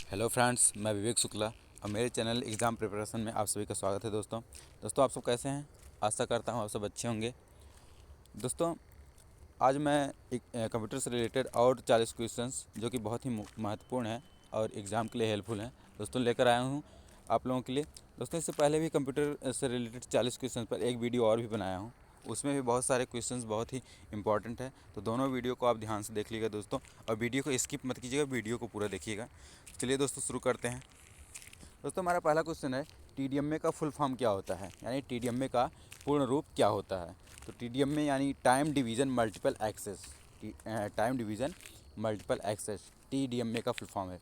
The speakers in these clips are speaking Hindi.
हेलो फ्रेंड्स, मैं विवेक शुक्ला और मेरे चैनल एग्ज़ाम प्रिपरेशन में आप सभी का स्वागत है। दोस्तों आप सब कैसे हैं? आशा करता हूँ आप सब अच्छे होंगे। दोस्तों आज मैं एक कंप्यूटर से रिलेटेड और 40 क्वेश्चंस जो कि बहुत ही महत्वपूर्ण हैं और एग्ज़ाम के लिए हेल्पफुल हैं दोस्तों लेकर आया हूँ आप लोगों के लिए। दोस्तों इससे पहले भी कंप्यूटर से रिलेटेड 40 क्वेश्चन पर एक वीडियो और भी बनाया हूँ, उसमें भी बहुत सारे क्वेश्चंस बहुत ही इंपॉर्टेंट है। तो दोनों वीडियो को आप ध्यान से देख लीजिएगा दोस्तों, और वीडियो को स्किप मत कीजिएगा, वीडियो को पूरा देखिएगा। चलिए दोस्तों शुरू करते हैं। दोस्तों हमारा पहला क्वेश्चन है, टीडीएमए का फुल फॉर्म क्या होता है, यानी टीडीएमए का पूर्ण रूप क्या होता है। तो टीडीएमए यानी time division multiple access, time division multiple access TDMA का फुल फॉर्म है।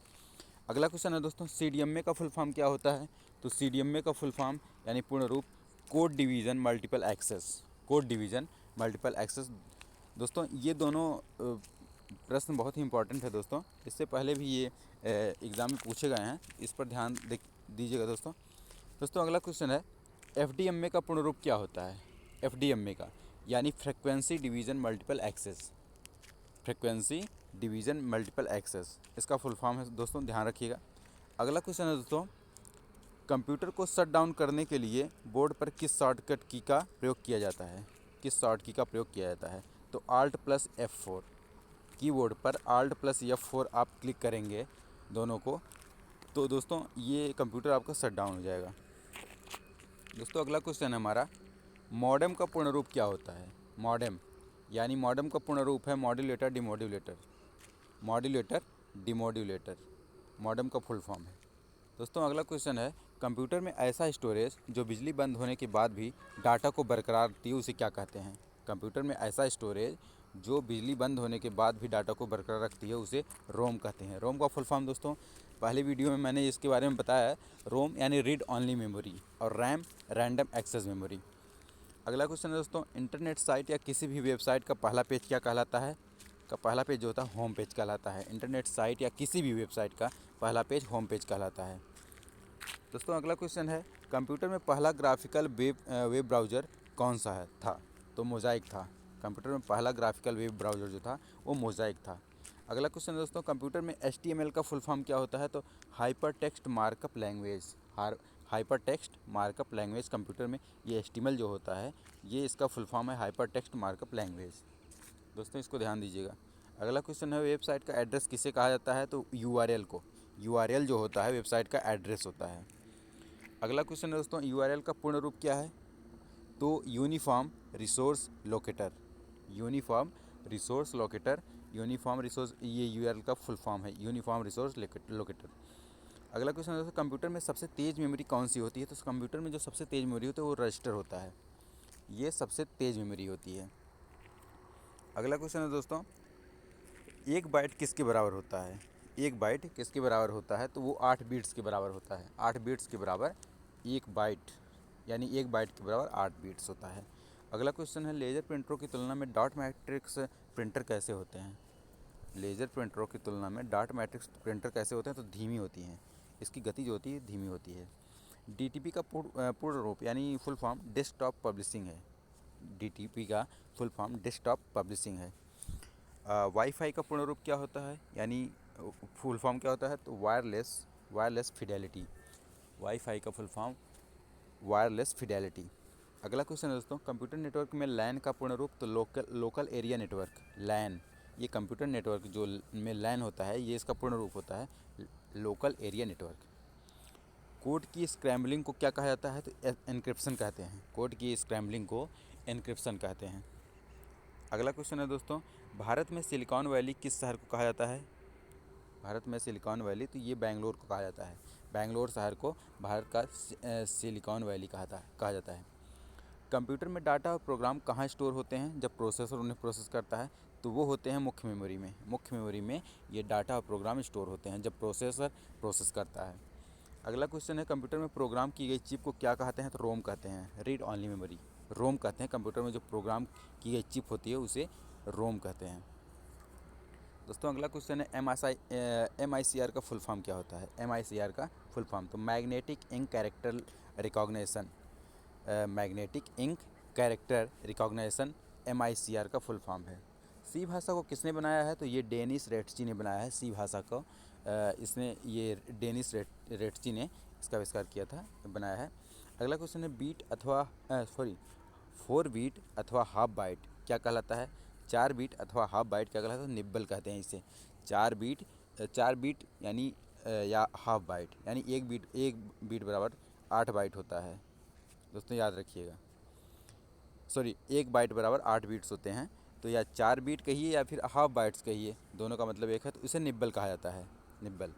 अगला क्वेश्चन है दोस्तों, सीडीएमए का फुल फॉर्म क्या होता है। तो सीडीएमए का फुल फॉर्म यानी पूर्ण रूप code division multiple access, code division multiple access. दोस्तों ये दोनों प्रश्न बहुत ही इंपॉर्टेंट है दोस्तों, इससे पहले भी ये एग्ज़ाम में पूछे गए हैं, इस पर ध्यान दीजिएगा दोस्तों। दोस्तों अगला क्वेश्चन है, एफडीएमए का पूर्ण रूप क्या होता है। एफडीएमए का यानी frequency division multiple access, frequency division multiple access इसका फुल फॉर्म है दोस्तों, ध्यान रखिएगा। अगला क्वेश्चन है दोस्तों, कंप्यूटर को शट डाउन करने के लिए बोर्ड पर किस शॉर्टकट की का प्रयोग किया जाता है, किस शॉर्ट की का प्रयोग किया जाता है। तो Alt + F4, कीबोर्ड पर Alt + F4 आप क्लिक करेंगे दोनों को, तो दोस्तों ये कंप्यूटर आपका शट डाउन हो जाएगा। दोस्तों अगला क्वेश्चन है हमारा, मॉडेम का पूर्ण रूप क्या होता है। मॉडेम यानी मॉडेम का पूर्ण रूप है modulator demodulator, modulator demodulator modem का फुल फॉर्म है। दोस्तों अगला क्वेश्चन है, कंप्यूटर में ऐसा स्टोरेज जो बिजली बंद होने के बाद भी डाटा को बरकरार रखती है उसे क्या कहते हैं। कंप्यूटर में ऐसा स्टोरेज जो बिजली बंद होने के बाद भी डाटा को बरकरार रखती है उसे रोम कहते हैं। रोम का फुल फॉर्म दोस्तों पहले वीडियो में मैंने इसके बारे में बताया है। रोम यानी रीड ऑनली मेमोरी और रैम रैंडम एक्सेस मेमोरी। अगला क्वेश्चन है दोस्तों, इंटरनेट साइट या किसी भी वेबसाइट का पहला पेज क्या कहलाता है। का पहला पेज जो होता है होम पेज कहलाता है। इंटरनेट साइट या किसी भी वेबसाइट का पहला पेज होम पेज कहलाता है। दोस्तों अगला क्वेश्चन है, कंप्यूटर में पहला ग्राफिकल वेब ब्राउज़र कौन सा है था। तो मोज़ाइक था। कंप्यूटर में पहला ग्राफिकल वेब ब्राउज़र जो था वो मोज़ाइक था। अगला क्वेश्चन है दोस्तों, कंप्यूटर में HTML का फुल फॉर्म क्या होता है। तो hyper text markup language, hyper text markup language computer में ये HTML जो होता है ये इसका फुल फॉर्म है हाइपर टेक्स्ट मार्कअप लैंग्वेज। दोस्तों इसको ध्यान दीजिएगा। अगला क्वेश्चन है, वेबसाइट का एड्रेस किसे कहा जाता है। तो URL को, URL जो होता है वेबसाइट का एड्रेस होता है। अगला क्वेश्चन है दोस्तों, URL का पूर्ण रूप क्या है। तो uniform resource locator, uniform resource locator, uniform resource, ये URL का फुल फॉर्म है यूनिफॉर्म रिसोर्स लोकेटर। अगला क्वेश्चन है दोस्तों, कंप्यूटर में सबसे तेज़ मेमोरी कौन सी होती है। तो कंप्यूटर में जो सबसे तेज़ मेमोरी होती है वो रजिस्टर होता है, ये सबसे तेज़ मेमोरी होती है। अगला क्वेश्चन है दोस्तों, एक बाइट किसके बराबर होता है। एक बाइट किसके बराबर होता है। तो वो 8 बीट्स के बराबर होता है। 8 बीट्स के बराबर एक बाइट, यानी एक बाइट के बराबर 8 बीट्स होता है। अगला क्वेश्चन है, लेज़र प्रिंटरों की तुलना में डॉट मैट्रिक्स प्रिंटर कैसे होते हैं। लेज़र प्रिंटरों की तुलना में डॉट मैट्रिक्स प्रिंटर कैसे होते हैं। तो धीमी होती हैं, इसकी गति जो होती है धीमी होती है। DTP का पूर्ण रूप यानी फुल फॉर्म डेस्कटॉप पब्लिशिंग है। DTP का फुल फॉर्म डेस्कटॉप पब्लिशिंग है। वाईफाई का पूर्ण रूप क्या होता है, यानी फुल फॉर्म क्या होता है। तो वायरलेस फिडेलिटी, वाईफाई का फुल फॉर्म वायरलेस फिडेलिटी। अगला क्वेश्चन है दोस्तों, कंप्यूटर नेटवर्क में लैन का पूर्ण रूप। तो लोकल एरिया नेटवर्क, लैन, ये कंप्यूटर नेटवर्क जो में लैन होता है ये इसका पूर्ण रूप होता है लोकल एरिया नेटवर्क। कोड की स्क्रैम्बलिंग को क्या कहा जाता है। तो एनक्रिप्शन कहते हैं। कोड की स्क्रैम्बलिंग को एनक्रिप्शन कहते हैं। अगला क्वेश्चन है दोस्तों, भारत में सिलिकॉन वैली किस शहर को कहा जाता है। भारत में सिलिकॉन वैली, तो ये बेंगलोर को कहा जाता है। बेंगलोर शहर को भारत का सिलिकॉन वैली कहा जाता है। कंप्यूटर में डाटा और प्रोग्राम कहाँ स्टोर होते हैं। जब प्रोसेसर उन्हें प्रोसेस करता है तो वो होते हैं मुख्य मेमोरी में। मुख्य मेमोरी में ये डाटा और प्रोग्राम स्टोर होते हैं जब प्रोसेसर प्रोसेस करता है। अगला क्वेश्चन है, कंप्यूटर में प्रोग्राम की गई चिप को क्या कहते हैं। तो रोम कहते हैं, रीड ऑनली मेमोरी, रोम कहते हैं। कंप्यूटर में जो प्रोग्राम की गई चिप होती है उसे रोम कहते हैं। दोस्तों अगला क्वेश्चन है, MICR का फुल फॉर्म क्या होता है। MICR का फुल फॉर्म, तो magnetic ink character recognition, magnetic ink character recognition MICR का फुल फॉर्म है। सी भाषा को किसने बनाया है। तो ये डेनिस रेट्ची ने बनाया है सी भाषा को, इसने ये डेनिस रेटची ने इसका आविष्कार किया था, बनाया है। अगला क्वेश्चन है बीट अथवा 4 बीट अथवा हाफ बाइट क्या कहलाता है? 4 बीट अथवा हाफ बाइट क्या कहलाता है? निब्बल कहते हैं इसे। 4 बीट यानी या हाफ बाइट यानी एक बीट बराबर 8 बाइट होता है। दोस्तों याद रखिएगा, सॉरी, 1 बाइट बराबर 8 बीट्स होते हैं। तो या 4 बीट कहिए या फिर हाफ बाइट्स कहिए, दोनों का मतलब एक है, तो इसे निब्बल कहा जाता है, निब्बल।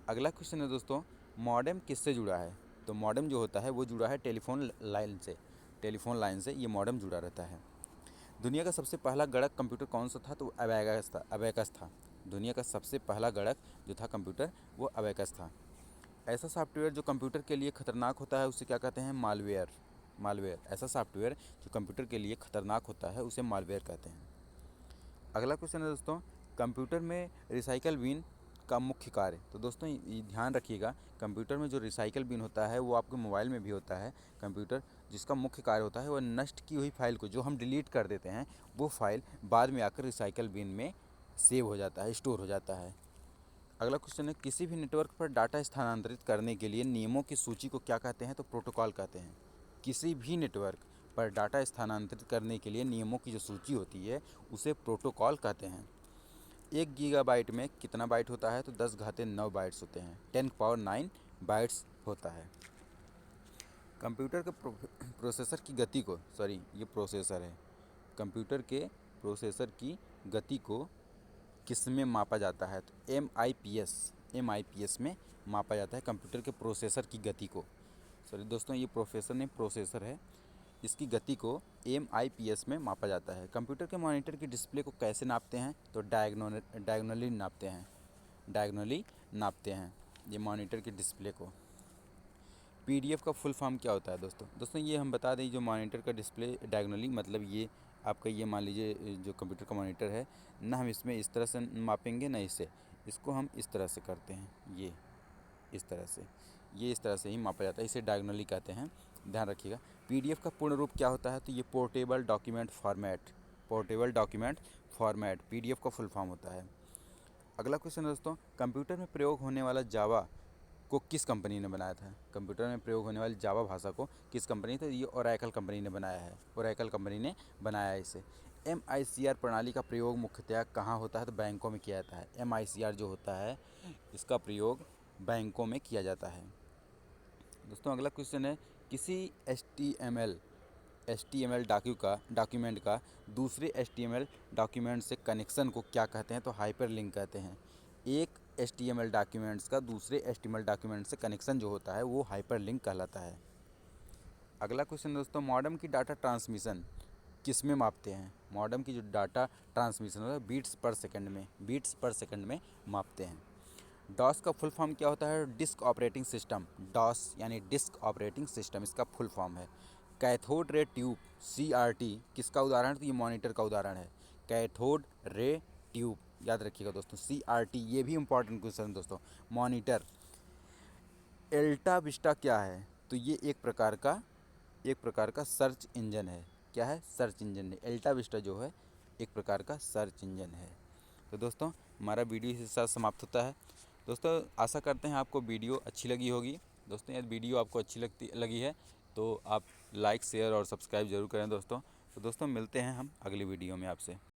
अगला क्वेश्चन है दोस्तों, मॉडेम किससे जुड़ा है? तो मॉडेम जो होता है वो जुड़ा है टेलीफोन लाइन से। टेलीफोन लाइन से ये मॉडेम जुड़ा रहता है। दुनिया का सबसे पहला गणक कंप्यूटर कौन सा था? तो अबेकस था। दुनिया का सबसे पहला गणक जो था कंप्यूटर वो अबेकस था। ऐसा सॉफ्टवेयर जो कंप्यूटर के लिए खतरनाक होता है उसे क्या कहते हैं? मालवेयर। ऐसा सॉफ्टवेयर जो कंप्यूटर के लिए खतरनाक होता है उसे मालवेयर कहते हैं। अगला क्वेश्चन है दोस्तों, कंप्यूटर में रिसाइकल बिन का मुख्य कार्य। तो दोस्तों ये ध्यान रखिएगा, कंप्यूटर में जो रिसाइकल बिन होता है वो आपके मोबाइल में भी होता है। कंप्यूटर जिसका मुख्य कार्य होता है वह नष्ट की हुई फाइल को, जो हम डिलीट कर देते हैं, वो फाइल बाद में आकर रिसाइकल बिन में सेव हो जाता है, स्टोर हो जाता है। अगला क्वेश्चन है, किसी भी नेटवर्क पर डाटा स्थानांतरित करने के लिए नियमों की सूची को क्या कहते हैं? तो प्रोटोकॉल कहते हैं। किसी भी नेटवर्क पर डाटा स्थानांतरित करने के लिए नियमों की जो सूची होती है उसे प्रोटोकॉल कहते हैं। 1 गीगाबाइट में कितना बाइट होता है? तो 10⁻9 बाइट्स होते हैं, 10⁻9 बाइट्स होता है। कंप्यूटर के प्रोसेसर की गति को, सॉरी ये प्रोसेसर है, कंप्यूटर के प्रोसेसर की गति को किस में मापा जाता है? तो MIPS में मापा जाता है कंप्यूटर के प्रोसेसर की गति को। सॉरी दोस्तों, ये प्रोफेसर नहीं प्रोसेसर है, इसकी गति को MIPS में मापा जाता है। कंप्यूटर के मॉनिटर की डिस्प्ले को कैसे नापते हैं? तो डायगोनली नापते हैं ये मॉनिटर की डिस्प्ले को। PDF का फुल फॉर्म क्या होता है दोस्तों ये हम बता दें, जो मॉनिटर का डिस्प्ले डायगोनली मतलब ये आपका, ये मान लीजिए जो कंप्यूटर का मॉनिटर है ना, हम इसमें इस तरह से मापेंगे ना, इसको हम इस तरह से करते हैं, ये इस तरह से ही मापा जाता है, इसे डायगोनली कहते हैं, ध्यान रखिएगा। PDF का पूर्ण रूप क्या होता है? तो ये पोर्टेबल डॉक्यूमेंट फॉर्मेट PDF का फुल फॉर्म होता है। अगला क्वेश्चन दोस्तों, कंप्यूटर में प्रयोग होने वाला जावा को किस कंपनी ने बनाया था? कंप्यूटर में प्रयोग होने वाली जावा भाषा को किस कंपनी? तो ये ओरेकल कंपनी ने बनाया है, ओरेकल कंपनी ने बनाया है इसे। MICR प्रणाली का प्रयोग मुख्यतः कहाँ होता है? तो बैंकों में किया जाता है। MICR जो होता है इसका प्रयोग बैंकों में किया जाता है। दोस्तों अगला क्वेश्चन है, किसी HTML डॉक्यूमेंट का दूसरे HTML डॉक्यूमेंट से कनेक्शन को क्या कहते हैं? तो हाइपरलिंक कहते हैं। एक HTML डॉक्यूमेंट्स का दूसरे HTML डॉक्यूमेंट से कनेक्शन जो होता है वो हाइपरलिंक कहलाता है। अगला क्वेश्चन दोस्तों, मॉडेम की डाटा ट्रांसमिशन किस में मापते हैं? मॉडेम की जो डाटा ट्रांसमिशन होता है बीट्स पर सेकंड में मापते हैं। डॉस का फुल फॉर्म क्या होता है? Disk operating system. डॉस यानी डिस्क ऑपरेटिंग सिस्टम, इसका फुल फॉर्म है। कैथोड रे ट्यूब CRT किसका उदाहरण है? तो ये मॉनिटर का उदाहरण है, कैथोड रे ट्यूब, याद रखिएगा दोस्तों। CRT ये भी इंपॉर्टेंट क्वेश्चन है दोस्तों। मॉनिटर। एल्टा विस्टा क्या है? तो ये एक प्रकार का सर्च इंजन है। क्या है? सर्च इंजन है। एल्टा विस्टा जो है एक प्रकार का सर्च इंजन है। तो दोस्तों हमारा वीडियो इसी के साथ समाप्त होता है। दोस्तों आशा करते हैं आपको वीडियो अच्छी लगी होगी। दोस्तों यदि वीडियो आपको अच्छी लगी है तो आप लाइक शेयर और सब्सक्राइब जरूर करें दोस्तों। तो दोस्तों मिलते हैं हम अगली वीडियो में आपसे।